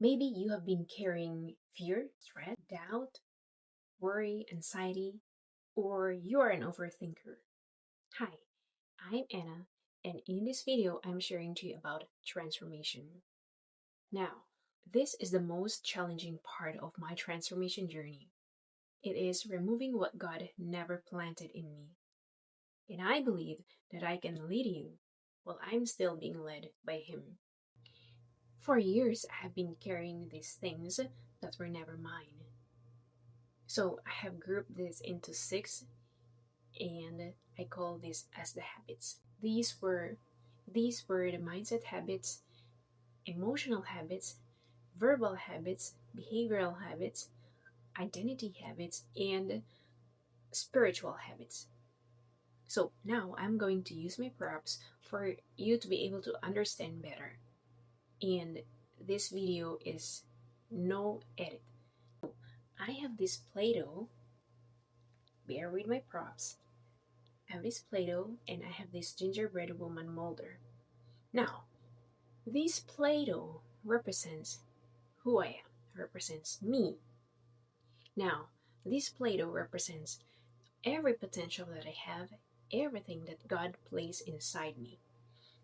Maybe you have been carrying fear, stress, doubt, worry, anxiety, or you are an overthinker. Hi, I'm Anna, and in this video, I'm sharing to you about transformation. Now, this is the most challenging part of my transformation journey. It is removing what God never planted in me. And I believe that I can lead you while I'm still being led by Him. For years, I have been carrying these things that were never mine. So I have grouped this into six, and I call this as the habits. These were the mindset habits, emotional habits, verbal habits, behavioral habits, identity habits, and spiritual habits. So now I'm going to use my props for you to be able to understand better. And this video is no edit. I have this Play-Doh. Bear with my props. I have this Play-Doh and I have this gingerbread woman molder. Now, this Play-Doh represents who I am, represents me. Now, this Play-Doh represents every potential that I have, everything that God placed inside me.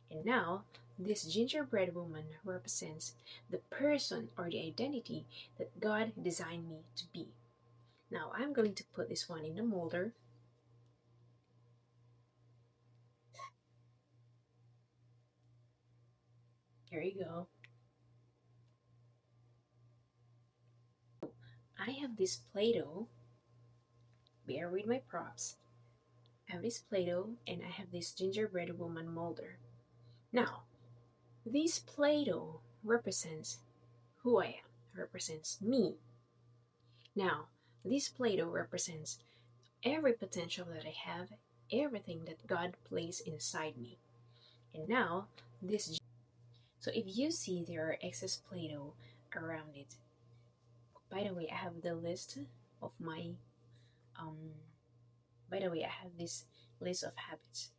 And now, this gingerbread woman represents the person or the identity that God designed me to be. Now, I'm going to put this one in the molder. Here you go. I have this Play-Doh. Bear with my props. I have this Play-Doh and I have this gingerbread woman molder. Now, this Play-Doh represents who I am, represents me. Now, this Play-Doh represents every potential that I have, everything that God placed inside me. And now, this. So if you see there are excess Play-Doh around it, by the way, I have the list of my, um, by the way, I have this list of habits.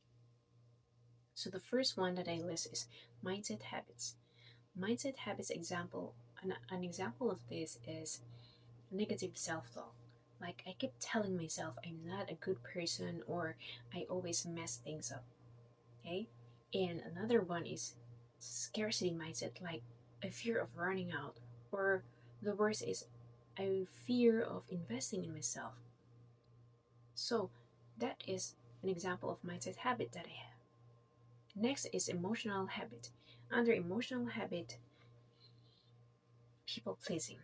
So the first one that I list is mindset habits. Mindset habits example, an example of this is negative self-talk. Like I keep telling myself I'm not a good person or I always mess things up. Okay? And another one is scarcity mindset, like a fear of running out. Or the worst is a fear of investing in myself. So that is an example of mindset habit that I have. Next is emotional habit. Under emotional habit, people pleasing.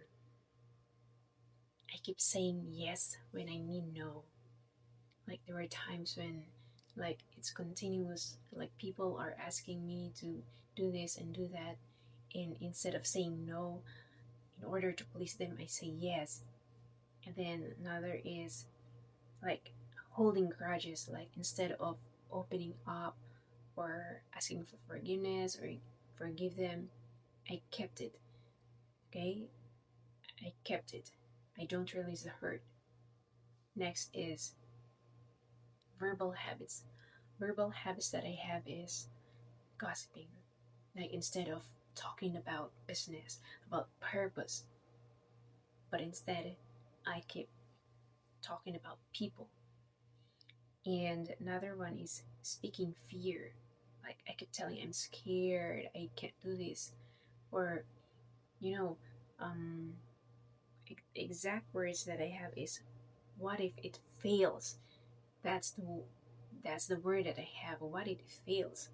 I keep saying yes when I mean no. Like there are times when like it's continuous, like people are asking me to do this and do that, and instead of saying no in order to please them, I say yes. And then another is like holding grudges, like instead of opening up or asking for forgiveness or forgive them, I kept it. Okay, I kept it. I don't release the hurt. Next is verbal habits. Verbal habits that I have is gossiping. Like instead of talking about business, about purpose, but instead I keep talking about people. And another one is speaking fear. Like I keep telling I'm scared, I can't do this. Or, you know, um, exact words that I have is what if it fails? That's the that's the word that I have. What if it fails?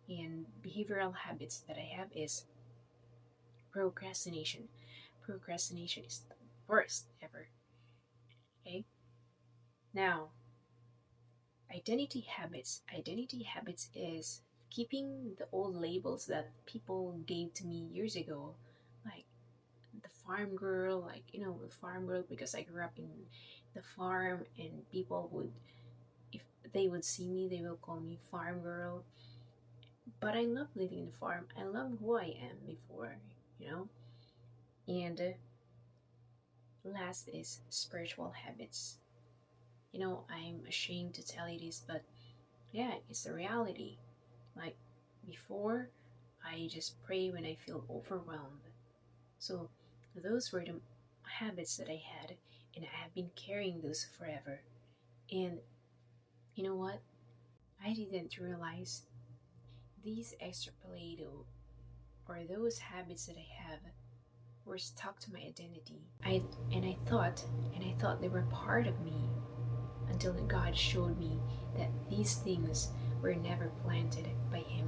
And behavioral habits that I have is procrastination. Procrastination is the worst ever. Okay? Now, identity habits. Identity habits is keeping the old labels that people gave to me years ago, like the farm girl, like, the farm girl, because I grew up in the farm and people would, if they would see me, they will call me farm girl. But I love living in the farm. I love who I am before, you know? And last is spiritual habits. I'm ashamed to tell you this, but yeah, it's the reality. Like before, I just pray when I feel overwhelmed. So those were the habits that I had, and I have been carrying those forever. And you know what? I didn't realize these extra Play-Doh or those habits that I have were stuck to my identity. I thought they were part of me until God showed me that these things were never planted by Him.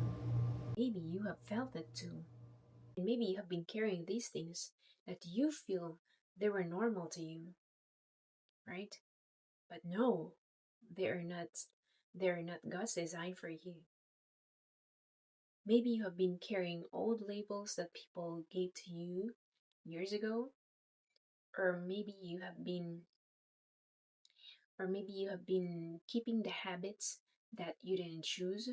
Maybe you have felt it too. And maybe you have been carrying these things that you feel they were normal to you, right? But no, they are not they are not God's design for you. Maybe you have been carrying old labels that people gave to you years ago, or maybe you have been keeping the habits that you didn't choose,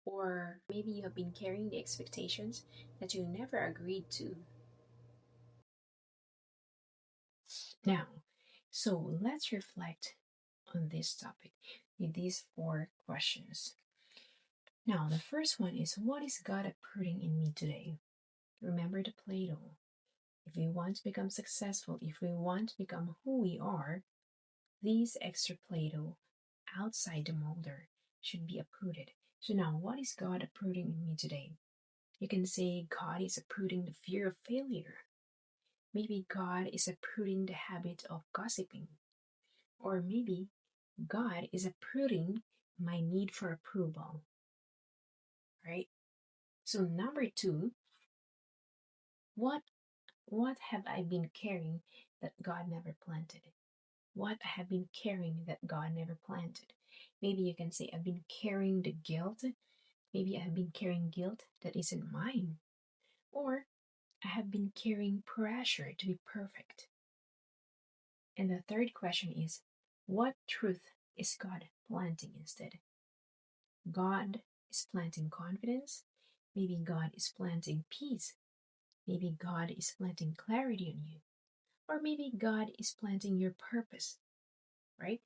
or maybe you have been carrying the expectations that you never agreed to. Now, so let's reflect on this topic with these four questions. Now, the first one is, what is God uprooting in me today? Remember the Play-Doh. If we want to become successful, if we want to become who we are, these extra Play-Doh outside the molder should be uprooted. So now, what is God uprooting in me today? You can say God is uprooting the fear of failure. Maybe God is uprooting the habit of gossiping. Or maybe God is uprooting my need for approval, right? So number two, what what have I been carrying that God never planted? What I have been carrying that God never planted? Maybe you can say I've been carrying the guilt. Maybe I have been carrying guilt that isn't mine. Or I have been carrying pressure to be perfect. And the third question is, what truth is God planting instead? God is planting confidence. Maybe God is planting peace. Maybe God is planting clarity on you. Or maybe God is planting your purpose, right?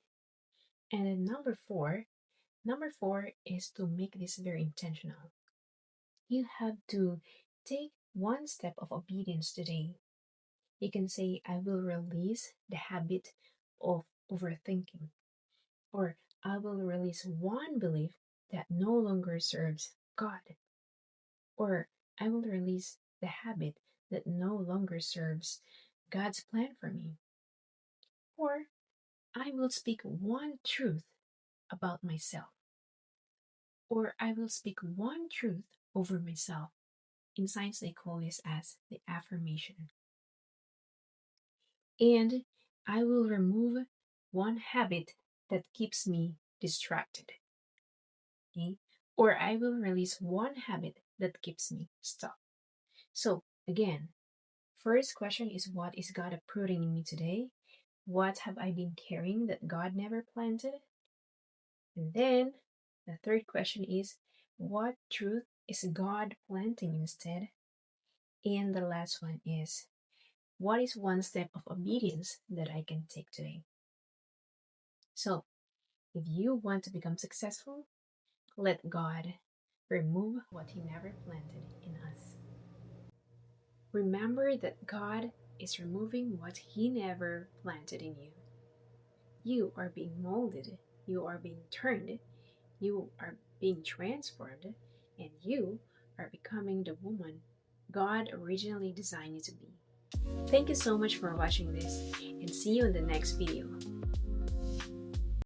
And then number four is to make this very intentional. You have to take one step of obedience today. You can say, I will release the habit of overthinking, or I will release one belief that no longer serves God, or I will release the habit that no longer serves God's plan for me, or I will speak one truth about myself, or I will speak one truth over myself. In science, they call this as the affirmation. And I will remove one habit that keeps me distracted. Okay? Or I will release one habit that keeps me stuck. So, again, first question is, what is God uprooting in me today? What have I been carrying that God never planted? And then the third question is, what truth is God planting instead? And the last one is, what is one step of obedience that I can take today? So, if you want to become successful, let God remove what He never planted in us. Remember that God is removing what He never planted in you. You are being molded, you are being turned, you are being transformed, and you are becoming the woman God originally designed you to be. Thank you so much for watching this, and see you in the next video.